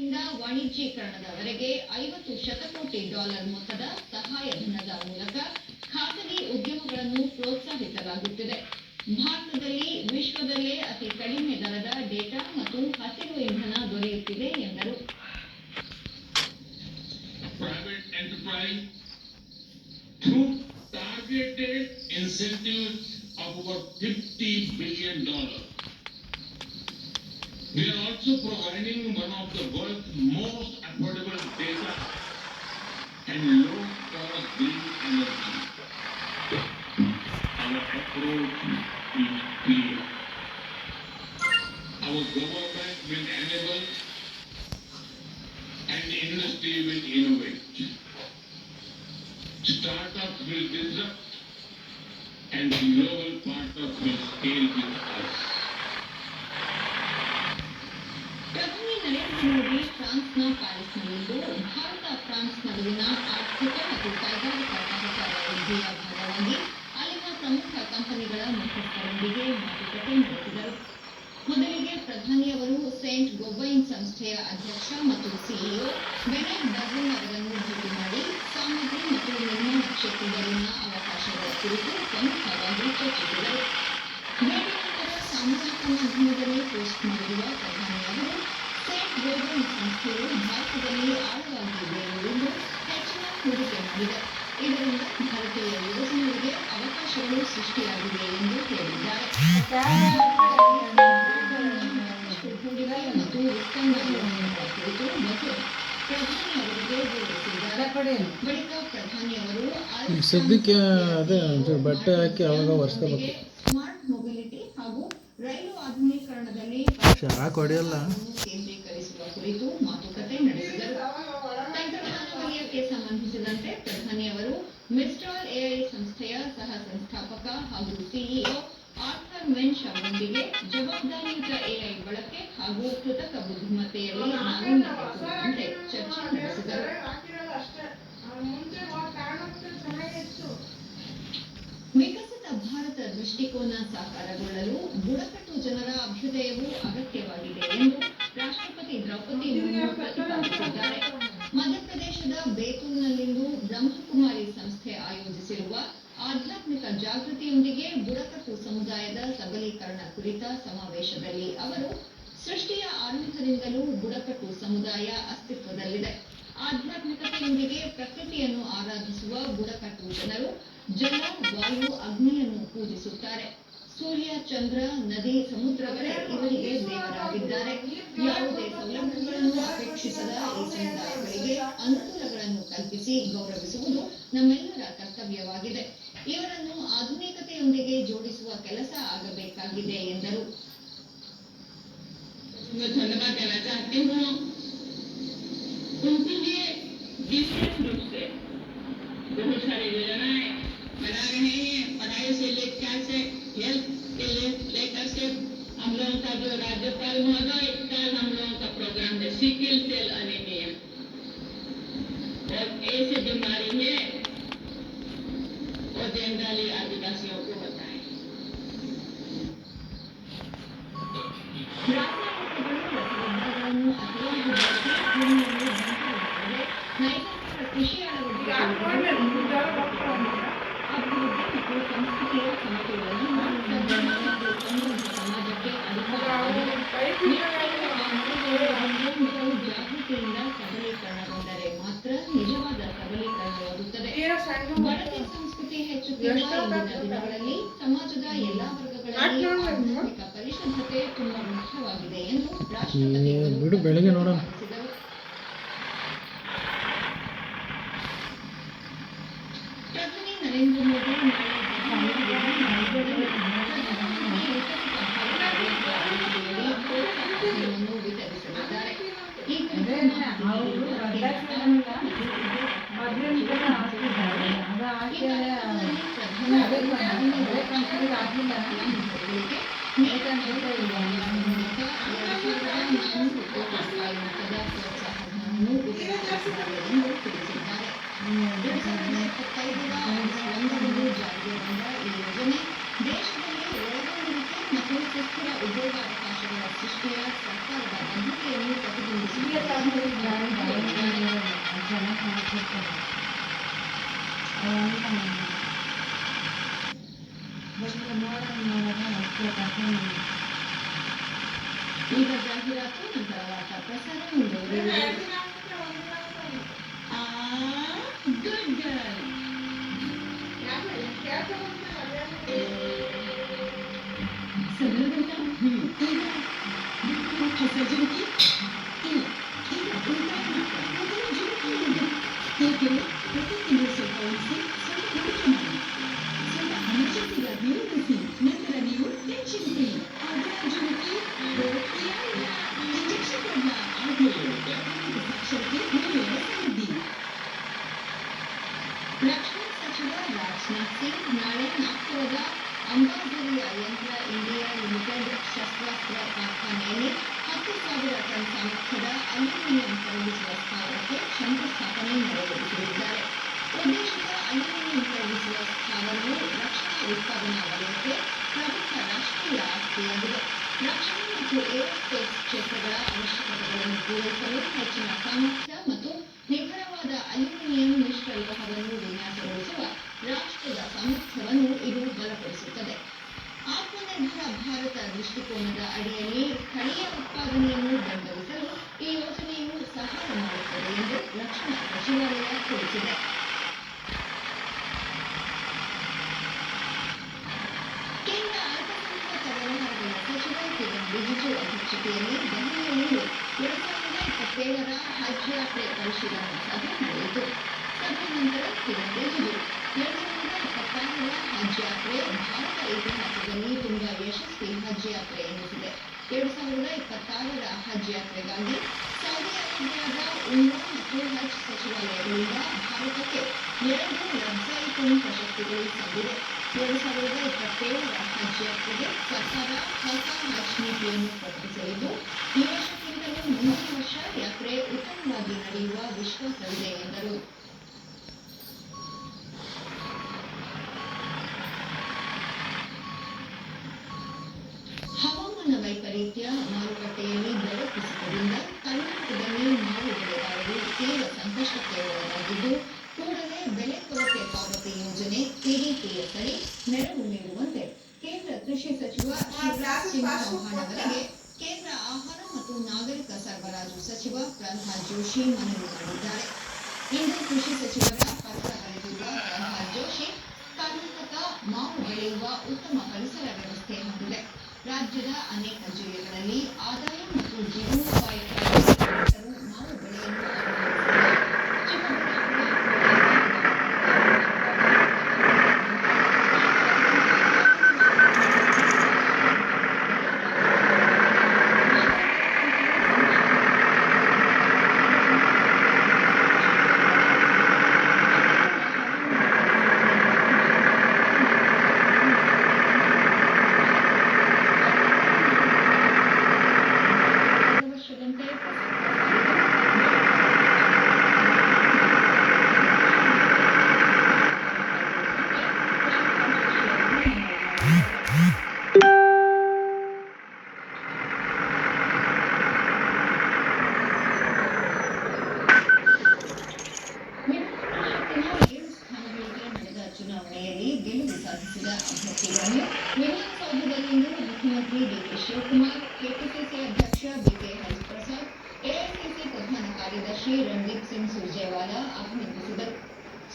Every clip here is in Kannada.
ಇಂದ ವಾಣಿಜ್ಯೀಕರಣದವರೆಗೆ 50 ಶತಕೋಟಿ ಡಾಲರ್ ಮೊತ್ತದ ಸಹಾಯಧನದ ಮೂಲಕ ಖಾಸಗಿ ಉದ್ಯಮಗಳನ್ನು ಪ್ರೋತ್ಸಾಹಿಸಲಾಗುತ್ತಿದೆ. ಭಾರತದಲ್ಲಿ ವಿಶ್ವದಲ್ಲೇ ಅತಿ ಕಡಿಮೆ ದರದ ಡೇಟಾ ಮತ್ತು ಹಸಿರು ಇಂಧನ ದೊರೆಯುತ್ತಿದೆ ಎಂದರು. Private enterprise through targeted incentives of over $50 billion. We are also providing one of the world's most affordable data and low-cost green energy. Our approach is clear. Our government will enable and industry will innovate. Startups will disrupt and global partners will scale with us. ಪ್ರಧಾನಿ ನರೇಂದ್ರ ಮೋದಿ ಫ್ರಾನ್ಸ್ನ ಪ್ಯಾರಿಸ್ನಲ್ಲಿಂದು ಭಾರತ ಫ್ರಾನ್ಸ್ ನಡುವಿನ ಆರ್ಥಿಕ ಮತ್ತು ಕೈಗಾರಿಕಾ ಸಹಕಾರ ವೃದ್ಧಿಯ ಭಾಗವಾಗಿ ಅಲ್ಲಿನ ಪ್ರಮುಖ ಕಂಪನಿಗಳ ಮುಖ್ಯಸ್ಥರೊಂದಿಗೆ ಮಾತುಕತೆ ನಡೆಸಿದರು. ಮೊದಲಿಗೆ ಪ್ರಧಾನಿಯವರು ಸೇಂಟ್ ಗೋಬೈನ್ ಸಂಸ್ಥೆಯ ಅಧ್ಯಕ್ಷ ಮತ್ತು ಸಿಇಒ ಬೆನೆಟ್ ಡಜನ್ ಅವರನ್ನು ಭೇಟಿ ಮಾಡಿ ಸಾಮಗ್ರಿ ಮತ್ತು ನಿರ್ಮಾಣ ಕ್ಷೇತ್ರದಲ್ಲಿನ ಅವಕಾಶಗಳ ಕುರಿತು ಪ್ರಮುಖವಾಗಿ ಚರ್ಚಿಸಿದರು. ಭೇಟಿ ನಂತರ ಸಾಮಾಜಿಕ ಮಾಧ್ಯಮದಲ್ಲಿ ಪೋಸ್ಟ್ ಮಾಡಿರುವ ಪ್ರಧಾನಿಯವರು ಸೇಂಟ್ ಗೋಬೈನ್ ಸಂಸ್ಥೆಯು ಭಾರತದಲ್ಲಿ ಆಳವಾಗಿ ಬೇರೂರಿದ್ದು ಹೆಚ್ಚಿನ ಹೂಡಿಕೆ ಮಾಡಿದೆ. ಇದರಿಂದ ಭಾರತೀಯ ಯುವಜನರಿಗೆ ಅವಕಾಶಗಳು ಸೃಷ್ಟಿಯಾಗಿವೆ ಎಂದು ಹೇಳಿದ್ದಾರೆ. ಹೂಡಿಕೆ ಮತ್ತು ಉತ್ಪನ್ನ ಯೋಜನೆಗಳ ಕುರಿತು ಪ್ರಧಾನಿ ಅವರಿಗೆ ವಿವರಿಸಿದ್ದಾರೆ. ಬಳಿಕ ಪ್ರಧಾನಿ ಅವರು ಸದ್ಯಕ್ಕೆ ಅದೇ ಬಟ್ಟೆ ಹಾಕಿ ಅವಾಗ ಒರೆಸ್ಕೋಬೇಕು. ಸ್ಮಾರ್ಟ್ ಮೊಬಿಲಿಟಿ ಹಾಗೂ ರೈಲು ಆಧುನೀಕರಣದಲ್ಲಿ ಕೇಂದ್ರೀಕರಿಸುವ ಕುರಿತು ಮಾತುಕತೆ ನಡೆಸಿದರು. ತಂತ್ರಜ್ಞಾನ ವಲಯಕ್ಕೆ ಸಂಬಂಧಿಸಿದಂತೆ ಪ್ರಧಾನಿ ಅವರು ಮಿಸ್ಟ್ರಾಲ್ ಎಐ ಸಂಸ್ಥೆಯ ಸಹ ಸಂಸ್ಥಾಪಕ ಹಾಗೂ ಸಿಇಒ ಆರ್ಥರ್ ಮೆನ್ಶ್ ಅವರೊಂದಿಗೆ ಜವಾಬ್ದಾರಿಯುತ ಎಐ ಬಳಕೆ ಹಾಗೂ ಕೃತಕ ಬುದ್ಧಿಮತ್ತೆಯಲ್ಲಿ ನಾವೀನ್ಯತೆ ಕುರಿತಂತೆ ಚರ್ಚೆ ನಡೆಸಿದರು. ವಿಕಸಿತ ಭಾರತ ದೃಷ್ಟಿಕೋನ ಸಾಕಾರಗೊಳ್ಳಲು ಬುಡಕಟ್ಟು ಜನರ ಅಭ್ಯುದಯವು ಅಗತ್ಯವಾಗಿದೆ ಎಂದು ರಾಷ್ಟ್ರಪತಿ ದ್ರೌಪದಿ ಮುರ್ಮು ಪ್ರತಿಪಾದಿಸಿದ್ದಾರೆ. ಮಧ್ಯಪ್ರದೇಶದ ಬೇತೂಲ್ನಲ್ಲಿಂದು ಬ್ರಹ್ಮಕುಮಾರಿ ಸಂಸ್ಥೆ ಆಯೋಜಿಸಿರುವ ಆಧ್ಯಾತ್ಮಿಕ ಜಾಗೃತಿಯೊಂದಿಗೆ ಬುಡಕಟ್ಟು ಸಮುದಾಯದ ಸಬಲೀಕರಣ ಕುರಿತ ಸಮಾವೇಶದಲ್ಲಿ ಅವರು ಸೃಷ್ಟಿಯ ಆರಂಭದಿಂದಲೂ ಬುಡಕಟ್ಟು ಸಮುದಾಯ ಅಸ್ತಿತ್ವದಲ್ಲಿದೆ. ಆಧ್ಯಾತ್ಮಿಕತೆಯೊಂದಿಗೆ ಪ್ರಕೃತಿಯನ್ನು ಆರಾಧಿಸುವ ಬುಡಕಟ್ಟು ಜನರು ಜಲ, ವಾಯು, ಅಗ್ನಿಯನ್ನು ಪೂಜಿಸುತ್ತಾರೆ. ಸೂರ್ಯ, ಚಂದ್ರ, ನದಿ, ಸಮುದ್ರಗಳೇ ಇವರಿಗೆ ದೇವರಾಗಿದ್ದಾರೆ. ಯಾವುದೇ ಸೌಲಭ್ಯಗಳನ್ನು ಅಪೇಕ್ಷಿಸದ ಈ ಸಮುದಾಯಗಳಿಗೆ ಅನುಕೂಲಗಳನ್ನು ಕಲ್ಪಿಸಿ ಗೌರವಿಸುವುದು ನಮ್ಮೆಲ್ಲರ ಕರ್ತವ್ಯವಾಗಿದೆ. ಇವರನ್ನು ಆಧುನಿಕತೆಯೊಂದಿಗೆ ಜೋಡಿಸುವ ಕೆಲಸ ಆಗಬೇಕಾಗಿದೆ ಎಂದರು. धन्यवाद देना चाहती हूँ उनके लिए विशेष रूप से बहुत सारी योजनाएं बना रहे हैं। पढ़ाई से लेकर से हेल्थ के लेकर से हम लोगों का जो राज्यपाल महोदय कल हम लोगों का प्रोग्राम है सिकल सेल एनीमिया और ऐसी बीमारी है वो जनरली आदिवासियों को होता है। ಕೃಷಿ ಅಭಿವೃದ್ಧಿ ಮತ್ತು ಸಂಸ್ಕೃತಿಯ ಸಮತೋಲನ ಸಮಾಜಕ್ಕೆ ಮತ್ತು ಜಾಗೃತಿಯಿಂದ ಸಬಲೀಕರಣಗೊಂಡರೆ ಮಾತ್ರ ನಿಜವಾದ ಸಬಲೀಕರಣವಾಗುತ್ತದೆ. ಬಡತಿ ಸಂಸ್ಕೃತಿ ಹೆಚ್ಚುತ್ತಿರುವ ಇಂದಿನ ದಿನಗಳಲ್ಲಿ ಸಮಾಜದ ಎಲ್ಲಾ ವರ್ಗಗಳಲ್ಲಿ ಆಧ್ಯಾತ್ಮಿಕ ಪರಿಶುದ್ಧತೆ ತುಂಬಾ ಮುಖ್ಯವಾಗಿದೆ ಎಂದು ರಾಷ್ಟ್ರಪತಿ ಬೆಳಗ್ಗೆ ನೋಡೋಣ. ಪ್ರಧಾನಿ ನರೇಂದ್ರ ಮೋದಿ ಪ್ರೋತ್ಸಾಹವನ್ನು ವಿತರಿಸಲಿದ್ದಾರೆ. ಈ ತಿಳಿಸಿದ್ದಾರೆ. 2025ರ ಆಗಸ್ಟ್ 1ರಂದು ಜಾರಿಗೆ ಬಂದ ಈ ಯೋಜನೆ ದೇಶದಲ್ಲಿ ಒಳಗೊಳ್ಳುವಿಕೆ ಮತ್ತು ಸುಸ್ಥಿರ ಉದ್ಯೋಗಾವಕಾಶಗಳ ಸೃಷ್ಟಿಯ ಸರ್ಕಾರದ ಬದ್ಧತೆಯನ್ನು ಪ್ರತಿಬಿಂಬಿಸುತ್ತದೆ. ಈಗ ಜಾಹೀರಾತು ನಂತರ ವಾರ್ತಾ ಪ್ರಸಾರ ಮುಂದುವರಿಯುವುದು. गुड गर्ल ಸರಳವೆಲ್ಲ ಈಗ ಹೊಸ ಜುಮುಕಿ ಇಲ್ಲ ಈಗ ಉಳಿತಾಯ ಮಾತ್ರ ಮೊದಲ ಜುಮುಕಿ ಇದೆ. ಏಕೆಂದರೆ ಪ್ರತಿ ತಿಂಗಳು ಸ್ವಲ್ಪ ಉಳಿಸಿ ಸ್ವಲ್ಪ ಹೂಡಿಕೆ ಮಾಡಿ, ಸ್ವಲ್ಪ ಅನಿಶ್ಚಿತೆಗಾಗಿಯೂ ಉಳಿಸಿ, ನಂತರ ನೀವು ಟೆನ್ಷನ್ ಫ್ರೀ. ಆಗ ಜುಮುಕಿ ಇಂಜೆಕ್ಷನ್ ಅಲ್ಲ, ಆದ್ಮೇಲೆ ಸಾಕ್ಷರತೆ ಮಹಿಳೆಯರ ಸಮೃದ್ಧಿ. ರಕ್ಷಣಾ ಸಚಿವ ರಾಜನಾಥ್ ಸಿಂಗ್ ನಾಳೆ ನಾಗ್ಪುರದ ಅಂಬಾಜರಿಯ ಯಂತ್ರ ಇಂಡಿಯಾ ಲಿಮಿಟೆಡ್ ಶಸ್ತ್ರಾಸ್ತ್ರ ಕಾರ್ಖಾನೆಯಲ್ಲಿ 10,000 ಟನ್ ಸಾಮರ್ಥ್ಯದ ಅಲ್ಯೂಮಿನಿಯಂ ಕರಗಿಸುವ ಸ್ಥಾವರಕ್ಕೆ ಶಂಕುಸ್ಥಾಪನೆ ನೆರವೇರಿಸಲಿದ್ದಾರೆ. ಉದ್ದೇಶಿತ ಅಲ್ಯೂಮಿನಿಯಂ ಕರಗಿಸುವ ಸ್ಥಾವರವು ರಕ್ಷಣಾ ಉತ್ಪಾದನಾ ವಲಯಕ್ಕೆ ಪ್ರಮುಖ ರಾಷ್ಟ್ರೀಯ ಆಸ್ತಿಯಾಗಿದೆ. ರಕ್ಷಣಾ ಮತ್ತು ಏರೋಸ್ಪೇಸ್ ಕ್ಷೇತ್ರಗಳ ಅವಶ್ಯಕತೆಗಳನ್ನು ಪೂರೈಸಲು ಹೆಚ್ಚಿನ ಸಾಮರ್ಥ್ಯ ಮತ್ತು ನಿಖರವಾದ ಅಲ್ಯೂಮಿನಿಯಂ ಮಿಶ್ರಲೋಹವನ್ನು ವಿನ್ಯಾಸಗೊಳಿಸುವ ರಾಷ್ಟ್ರದ ಸಾಮರ್ಥ್ಯವನ್ನು ಇದು ಬಲಪಡಿಸುತ್ತದೆ. ಆತ್ಮನಿರ್ಭರ ಭಾರತ ದೃಷ್ಟಿಕೋನದ ಅಡಿಯಲ್ಲಿ ಸ್ಥಳೀಯ ಉತ್ಪಾದನೆಯನ್ನು ಬೆಂಬಲಿಸಲು ಈ ಯೋಜನೆಯು ಸಹಾಯ ಮಾಡುತ್ತದೆ ಎಂದು ರಕ್ಷಣಾ ಸಚಿವಾಲಯ ತಿಳಿಸಿದೆ. ಕೇಂದ್ರ ಅಲ್ಪಸಂಖ್ಯಾತ ವ್ಯವಹಾರಗಳ ಸಚಿವ ಕಿರಣ್ ರಿಜಿಜು ಅಧ್ಯಕ್ಷತೆಯಲ್ಲಿ ದೆಹಲಿಯಲ್ಲಿಂದು 2027ರ ಹಜ್ ಯಾತ್ರೆ ಪರಿಶೀಲನಾ ಸಭೆ ನಡೆಯಿತು. ಸಭೆ ನಂತರ ಕಿರಣ್ ರಿಜಿಜು 2026ರ ಹಜ್ ಯಾತ್ರೆ ಭಾರತ ಇತಿಹಾಸದಲ್ಲಿ ತುಂಬಾ ಯಶಸ್ವಿ ಹಜ್ ಯಾತ್ರೆ ಎನಿಸಿದೆ. 2026ರ ಹಜ್ ಯಾತ್ರೆಗಾಗಿ ಸೌದಿ ಅರೇಬಿಯಾದ ಉಮ್ರಾ ಮತ್ತು ಹಜ್ ಸಚಿವಾಲಯಗಳಿಂದ ಭಾರತಕ್ಕೆ 2 ಲಬ್ಸಾಯಿಕುನ್ ಪ್ರಶಸ್ತಿಗಳು ಸಂದಿದೆ. 2027ರ ಹಜ್ ಯಾತ್ರೆಗೆ ಸರ್ಕಾರ ಹೊಸ ಹಜ್ ನೀತಿಯನ್ನು ಪ್ರಕಟಿಸಲಿದ್ದು, ಈ ವರ್ಷಕ್ಕಿಂತಲೂ ಮುಂದಿನ ವರ್ಷ ಯಾತ್ರೆ ಉತ್ತಮವಾಗಿ ನಡೆಯುವ ವಿಶ್ವಾಸವಿದೆ ಎಂದರು. ಹವಾಮಾನ ವೈಪರೀತ್ಯ, ಮಾರುಕಟ್ಟೆಯಲ್ಲಿ ಬೆಲೆ ಕುಸಿತದಿಂದ ಕರ್ನಾಟಕದಲ್ಲಿ ಮಾವು ಬೆಳೆಗಾರರು ತೀವ್ರ ಸಂಕಷ್ಟಕ್ಕೆ ಒಳಗಾಗಿದ್ದು, ಕೂಡಲೇ ಬೆಲೆ ಕೊರತೆ ಪಾವತಿ ಯೋಜನೆ ಪಿಡಿಪಿಎಸ್ ಅಡಿ ನೆರವು ನೀಡುವಂತೆ ಕೇಂದ್ರ ಕೃಷಿ ಸಚಿವ ಶಿವರಾಜ್ ಸಿಂಗ್ ಚೌಹಾಣ್ ಅವರಿಗೆ ಕೇಂದ್ರ ಆಹಾರ ಮತ್ತು ನಾಗರಿಕ ಸರಬರಾಜು ಸಚಿವ ಪ್ರಹ್ಲಾದ್ ಜೋಶಿ ಮನವಿ ಮಾಡಿದ್ದಾರೆ. ಇಂದು ಕೃಷಿ ಸಚಿವರ ಪತ್ರ ಬರೆದಿರುವ ಪ್ರಹ್ಲಾದ್ ಜೋಶಿ, ಕರ್ನಾಟಕ ಮಾವು ಬೆಳೆಯುವ ಉತ್ತಮ ಪರಿಸರ ವ್ಯವಸ್ಥೆ ಹೊಂದಿದೆ. ರಾಜ್ಯದ ಅನೇಕ ಜಿಲ್ಲೆಗಳಲ್ಲಿ ಆದಾಯ ಮತ್ತು ಜೀವನೋಪಾಯಕ್ಕಾಗಿ ರೈತರು ಮಾವು ಬೆಳೆಯನ್ನು ಅವಲಂಬಿಸಿದ್ದಾರೆ. ವರ್ಷದಂತೆ ವಿಧಾನಪರಿಷತ್ತಿನ 7 ಸ್ಥಾನಗಳಿಗೆ ನಡೆದ ಚುನಾವಣೆಯಲ್ಲಿ ಗೆಲುವು ಸಾಧಿಸಿದ ಅಭ್ಯರ್ಥಿಗಳನ್ನು ವಿಧಾನಸೌಧದಲ್ಲಿಂದು ಮುಖ್ಯಮಂತ್ರಿ ಡಿಕೆ ಶಿವಕುಮಾರ್, ಕೆಪಿಸಿಸಿ ಅಧ್ಯಕ್ಷ ಬಿಕೆ ಹರಿಪ್ರಸಾದ್, ಎಐಸಿಸಿ ಪ್ರಧಾನ ಕಾರ್ಯದರ್ಶಿ ರಣದೀಪ್ ಸಿಂಗ್ ಸುರ್ಜೇವಾಲಾ ಅಭಿನಂದಿಸಿದರು.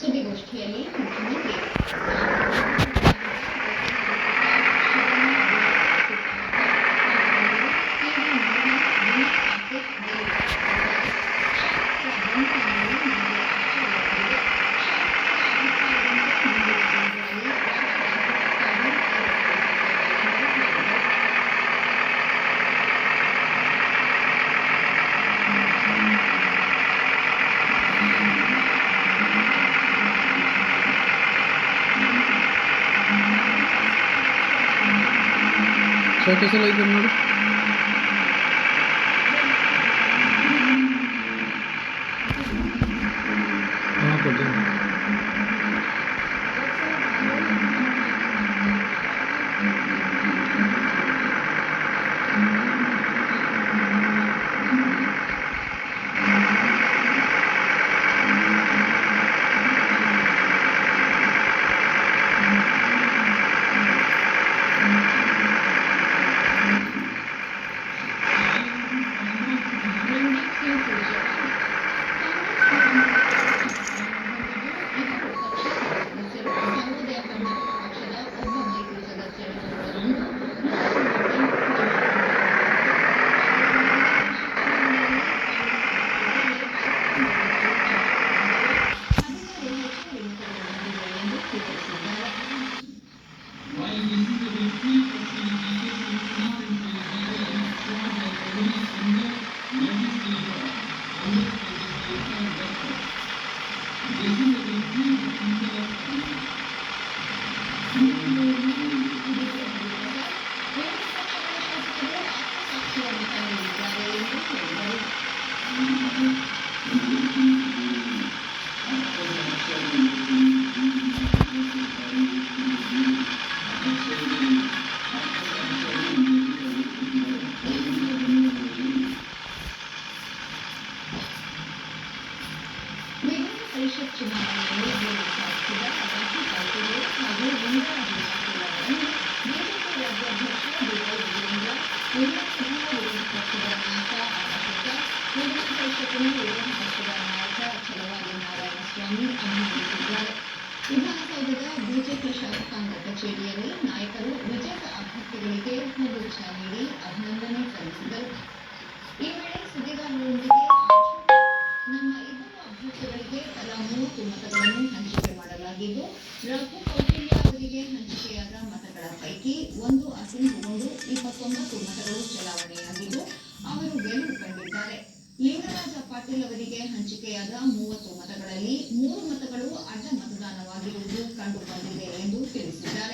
ಸುದ್ದಿಗೋಷ್ಠಿಯಲ್ಲಿ ಮುಖ್ಯಮಂತ್ರಿ ಶೋಕೇಸ್ ಎಲ್ಲ ಐತೆ ನೋಡಿ. ಹಾಂ ಕೊಟ್ಟಿದ್ದೀನಿ. ಪರಿಷತ್ ಚುನಾವಣೆಯಲ್ಲಿ ಗೆಲುವು ಸಾಧಿಸಿದ ರಾಜು ಕಾಲ್ಪುರೆ ಹಾಗೂ ಲಿಂಗರಾಜು ಪಾಟೀಲ್ ಅವರನ್ನು ಬಿಜೆಪಿ ರಾಜ್ಯಾಧ್ಯಕ್ಷ ಬಿವೈ ವಿಜೇಂದ್ರ, ವಿಧಾನಸಭಾ ವಿರೋಧ ಪಕ್ಷದ ನಾಯಕ ಆಕಾಶಕ್ಕ, ವಿಧಾನ ಪರಿಷತ್ತಿನ ವಿರೋಧ ಪಕ್ಷದ ನಾಯಕ ಛಲವಾದಿ ನಾರಾಯಣಸ್ವಾಮಿ ಅಭಿನಂದಿಸಿದ್ದಾರೆ. ವಿಧಾನಸೌಧದ ಬಿಜೆಪಿ ಶಾಸಕಾಂಗ ಕಚೇರಿಯಲ್ಲಿ ನಾಯಕರು ವಿಜೇತ ಅಭ್ಯರ್ಥಿಗಳಿಗೆ ಹೂಗುಚ್ಛ ನೀಡಿ ಅಭಿನಂದನೆ ಸಲ್ಲಿಸಿದರು. ಈ ವೇಳೆ ಸುದ್ದಿಗಾರರೊಂದಿಗೆ ನಮ್ಮ ಇಬ್ಬರು ಅಭ್ಯರ್ಥಿಗಳಿಗೆ ತಲಾ 30 ಮತಗಳನ್ನು ಹಂಚಿಕೆ ಮಾಡಲಾಗಿದ್ದು, ರಘು ಕೌಟಿಲ್ಯ ಅವರಿಗೆ ಹಂಚಿಕೆಯಾದ ಮತಗಳ ಪೈಕಿ ಒಂದು ಅಸೀಮಗೊಂಡು 29 ಮತಗಳು ಚಲಾವಣೆಯಾಗಿದ್ದು, ಅವರು ಗೆಲುವು ಕಂಡಿದ್ದಾರೆ. ಲಿಂಗರಾಜ ಪಾಟೀಲ್ ಅವರಿಗೆ ಹಂಚಿಕೆಯಾದ 30 ಮತಗಳಲ್ಲಿ 3 ಮತಗಳು ಅಡ್ಡ ಮತದಾನವಾಗಿರುವುದು ಕಂಡುಬಂದಿದೆ ಎಂದು ತಿಳಿಸಿದ್ದಾರೆ.